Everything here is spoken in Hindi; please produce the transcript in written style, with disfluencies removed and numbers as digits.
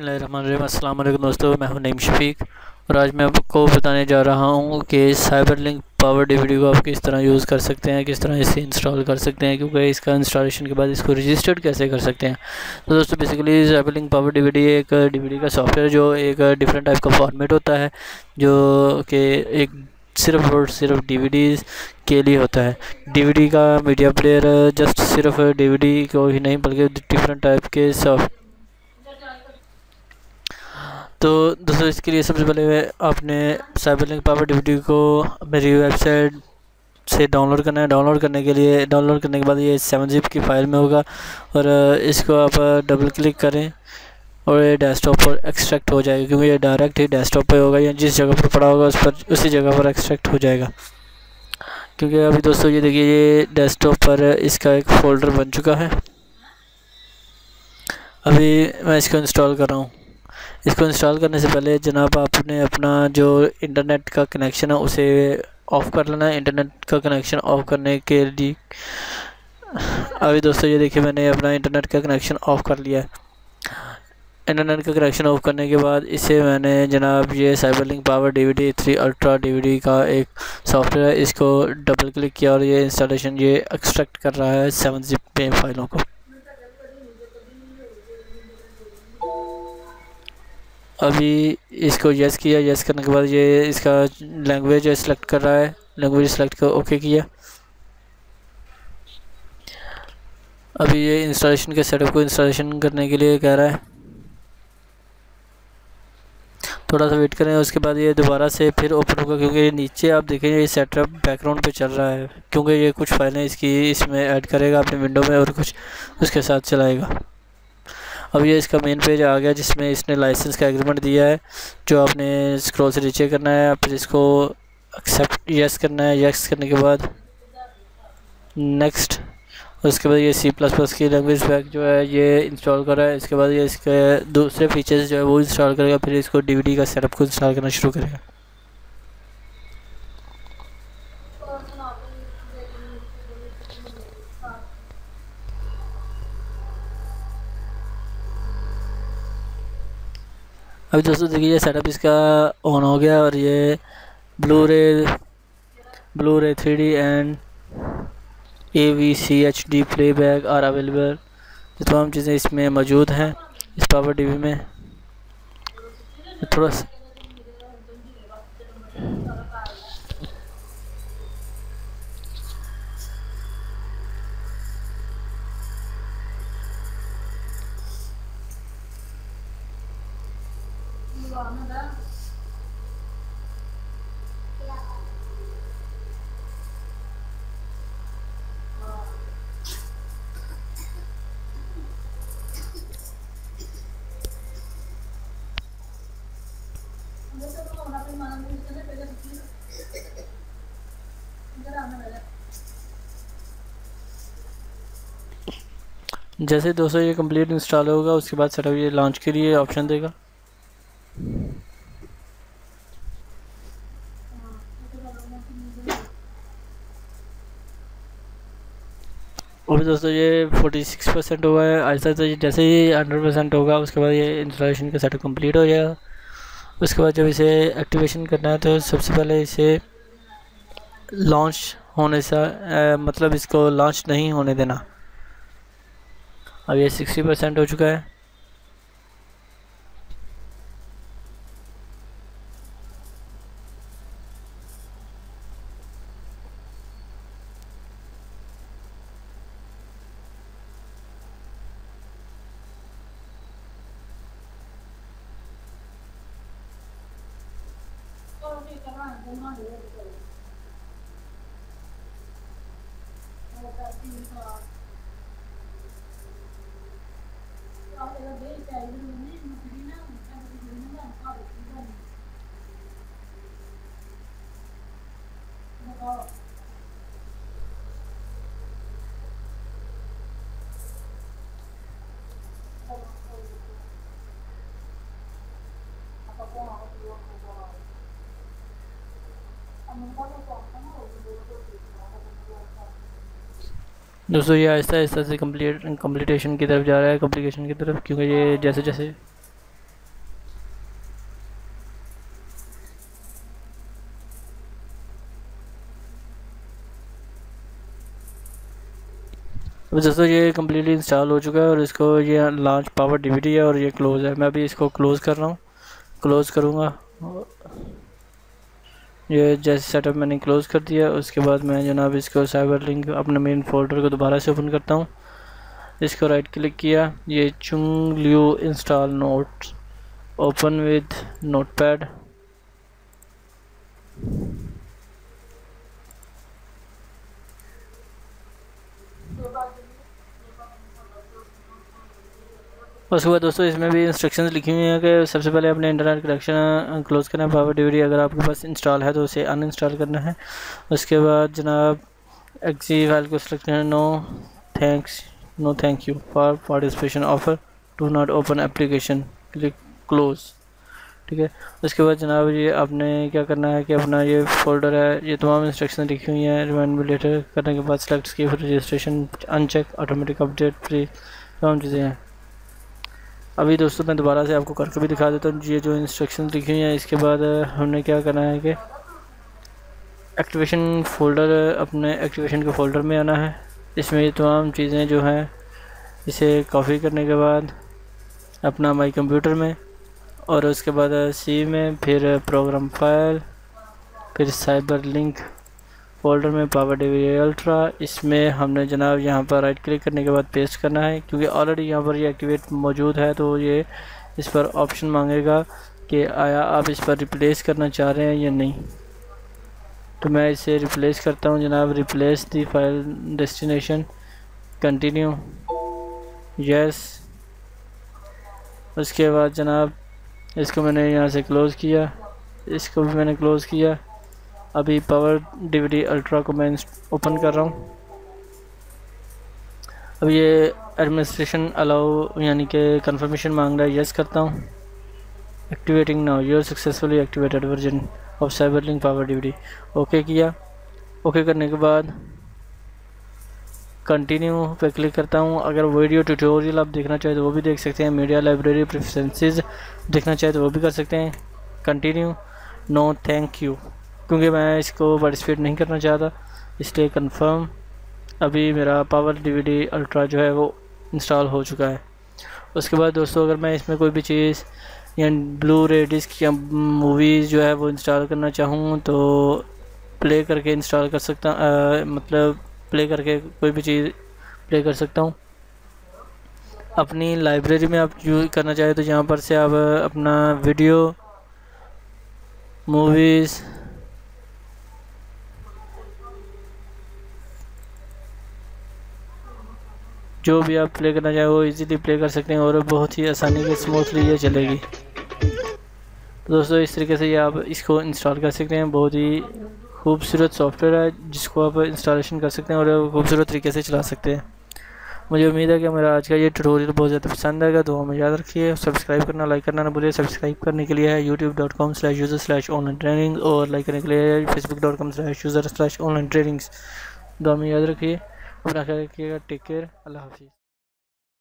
बिस्मिल्लाहिर्रहमानिर्रहीम। अस्सलाम वालेकुम दोस्तों, मैं हूं नईम शफीक और आज मैं आपको बताने जा रहा हूं कि साइबर लिंक पावर डीवीडी को आप किस तरह यूज़ कर सकते हैं, किस तरह इसे इंस्टॉल कर सकते हैं, क्योंकि इसका इंस्टॉलेशन के बाद इसको रजिस्टर्ड कैसे कर सकते हैं। तो दोस्तों basically cyber link power DVD एक डीवीडी का सॉफ्टवेयर जो एक डिफरेंट टाइप का फॉर्मेट होता है, जो कि एक सिर्फ और सिर्फ डीवीडीज़ के लिए होता है। डीवीडी का मीडिया प्लेयर जस्ट सिर्फ डीवीडी को ही नहीं बल्कि डिफरेंट टाइप के सॉफ्ट। तो दोस्तों इसके लिए सबसे पहले आपने साइबर लिंक पावर डीवीडी को मेरी वेबसाइट से डाउनलोड करना है। डाउनलोड करने के बाद ये 7zip की फ़ाइल में होगा और इसको आप डबल क्लिक करें और ये डेस्कटॉप पर एक्सट्रैक्ट हो जाएगा, क्योंकि ये डायरेक्ट ही डेस्कटॉप पे होगा या जिस जगह पर पड़ा होगा उसी जगह पर एक्सट्रैक्ट हो जाएगा। क्योंकि अभी दोस्तों ये देखिए, ये डेस्कटॉप पर इसका एक फ़ोल्डर बन चुका है। अभी मैं इसको इंस्टॉल कर रहा हूँ। इसको इंस्टॉल करने से पहले जनाब आपने अपना जो इंटरनेट का कनेक्शन है उसे ऑफ़ कर लेना है। इंटरनेट का कनेक्शन ऑफ़ करने के लिए अभी दोस्तों ये देखिए, मैंने अपना इंटरनेट का कनेक्शन ऑफ़ कर लिया है। इंटरनेट का कनेक्शन ऑफ़ करने के बाद इसे मैंने जनाब ये cyber link power DVD 3 ultra DVD का एक सॉफ्टवेयर है, इसको डबल क्लिक किया और ये इंस्टॉलेशन ये एक्सट्रैक्ट कर रहा है 7zip पे फाइलों को। अभी इसको यस किया। यस करने के बाद ये इसका लैंग्वेज सेलेक्ट कर रहा है। लैंग्वेज सेलेक्ट कर ओके किया। अभी ये इंस्टॉलेशन के सेटअप को इंस्टॉलेशन करने के लिए कह रहा है, थोड़ा सा वेट करें। उसके बाद ये दोबारा से फिर ओपन होगा, क्योंकि ये नीचे आप देखेंगे ये सेटअप बैकग्राउंड पे चल रहा है, क्योंकि ये कुछ फाइलें इसकी इसमें ऐड करेगा अपने विंडो में और कुछ उसके साथ चलाएगा। अब ये इसका मेन पेज आ गया, जिसमें इसने लाइसेंस का एग्रीमेंट दिया है, जो आपने स्क्रॉल से नीचे करना है। फिर इसको एक्सेप्ट यस करना है। यस करने के बाद नेक्स्ट। उसके बाद ये C++ की लैंग्वेज पैक जो है ये इंस्टॉल कर रहा है। इसके बाद ये इसके दूसरे फीचर्स जो है वो इंस्टॉल करेगा। फिर इसको डीवीडी का सेटअप को इंस्टॉल करना शुरू करेगा। अभी दोस्तों देखिए, ये सेटअप इसका ऑन हो गया और ये blue ray 3D and AVCHD playback are available. ये तमाम चीज़ें इसमें मौजूद हैं इस पावर डीवी में। थोड़ा सा जैसे दोस्तों ये कंप्लीट इंस्टॉल होगा, उसके बाद सेटअप ये लॉन्च के लिए ऑप्शन देगा। अभी दोस्तों ये 46% हुआ है। ऐसा तो जैसे ही 100% होगा उसके बाद ये इंस्टॉलेशन का सेटअप कंप्लीट हो जाएगा। उसके बाद जब इसे एक्टिवेशन करना है तो सबसे पहले इसे लॉन्च होने से मतलब इसको लॉन्च नहीं होने देना। अब ये 60% हो चुका है। दोस्तों ये आहिस्ता आहिस्ता से कंप्लीटेशन की तरफ जा रहा है, कम्प्लीकेशन की तरफ, क्योंकि ये जैसे जैसे अब दोस्तों ये कम्प्लीटली इंस्टॉल हो चुका है और इसको ये लॉन्च पावर डीवीडी है और ये क्लोज़ है। मैं अभी इसको क्लोज़ कर रहा हूँ, क्लोज़ करूँगा। ये जैसे सेटअप मैंने क्लोज़ कर दिया, उसके बाद मैं जनाब इसको साइबर लिंक अपने मेन फोल्डर को दोबारा से ओपन करता हूँ। इसको राइट क्लिक किया, ये चुंग लियो install notes open with notepad. उसके बाद दोस्तों इसमें भी इंस्ट्रक्शंस लिखी हुई हैं कि सबसे पहले अपने इंटरनेट कनेक्शन क्लोज़ करना है। पावर डीवीडी अगर आपके पास इंस्टॉल है तो उसे अनइंस्टॉल करना है। उसके बाद जनाब एक्सी फाइल को सिलेक्ट करना है। No thank you for participation offer, do not open application, click close. ठीक है। उसके बाद जनाब ये आपने क्या करना है कि अपना ये फ़ोल्डर है, ये तमाम इंस्ट्रक्शन लिखी हुई हैं। रिमाइंड मी लेटर करने के बाद सेलेक्ट की फिर registration uncheck, automatic update free, तमाम चीज़ें हैं। अभी दोस्तों मैं दोबारा से आपको करके भी दिखा देता हूँ ये जो इंस्ट्रक्शन लिखी हुई हैं। इसके बाद हमने क्या करना है कि एक्टिवेशन फ़ोल्डर, अपने एक्टिवेशन के फ़ोल्डर में आना है। इसमें ये तमाम चीज़ें जो हैं इसे कॉपी करने के बाद अपना माई कंप्यूटर में और उसके बाद सी में, फिर प्रोग्राम फाइल, फिर साइबर लिंक फ़ोल्डर में पावर डीवीडी अल्ट्रा। इसमें हमने जनाब यहाँ पर राइट क्लिक करने के बाद पेस्ट करना है, क्योंकि ऑलरेडी यहाँ पर ये एक्टिवेट मौजूद है तो ये इस पर ऑप्शन मांगेगा कि आया आप इस पर रिप्लेस करना चाह रहे हैं या नहीं। तो मैं इसे रिप्लेस करता हूँ जनाब। रिप्लेस दी फाइल डेस्टिनेशन, कंटिन्यू, यस। उसके बाद जनाब इसको मैंने यहाँ से क्लोज़ किया, इसको भी मैंने क्लोज़ किया। अभी पावर डीवीडी अल्ट्रा को मैं ओपन कर रहा हूँ। अब ये एडमिनिस्ट्रेशन अलाउ यानी कि कंफर्मेशन मांग रहा है, यस करता हूँ। Activating now, your successfully activated version of CyberLink power DVD, okay किया। ओके करने के बाद कंटिन्यू पे क्लिक करता हूँ। अगर वीडियो ट्यूटोरियल आप देखना चाहें तो वो भी देख सकते हैं। मीडिया लाइब्रेरी प्रेफरेंसेस देखना चाहें तो वो भी कर सकते हैं। कंटिन्यू, नो थैंक यू, क्योंकि मैं इसको पार्टिसिपेट नहीं करना चाहता, इसलिए कंफर्म। अभी मेरा पावर डीवीडी अल्ट्रा जो है वो इंस्टॉल हो चुका है। उसके बाद दोस्तों अगर मैं इसमें कोई भी चीज़ या ब्लू रे डिस्क या मूवीज़ जो है वो इंस्टॉल करना चाहूँ तो प्ले करके इंस्टॉल कर सकता, मतलब प्ले करके कोई भी चीज़ प्ले कर सकता हूँ। अपनी लाइब्रेरी में आप यूज़ करना चाहें तो यहाँ पर से आप अपना वीडियो, मूवीज़, जो भी आप प्ले करना चाहें वो इजीली प्ले कर सकते हैं और बहुत ही आसानी के स्मूथली ये चलेगी। तो दोस्तों इस तरीके से ये आप इसको इंस्टॉल कर सकते हैं। बहुत ही खूबसूरत सॉफ्टवेयर है जिसको आप इंस्टॉलेशन कर सकते हैं और खूबसूरत तरीके से चला सकते हैं। मुझे उम्मीद है कि मेरा आज का ये ट्यूटोरियल बहुत ज़्यादा पसंद आएगा। तो हमें याद रखिए सब्सक्राइब करना, लाइक करना ना भूलिए। सब्सक्राइब करने के लिए है youtube.com/user/online ट्रेनिंग और लाइक करने के लिए है facebook.com/user/online ट्रेनिंग्स। तो हमें याद रखिए, अपना ख्याल रखिएगा। टेक केयर, अल्लाह हाफिज़।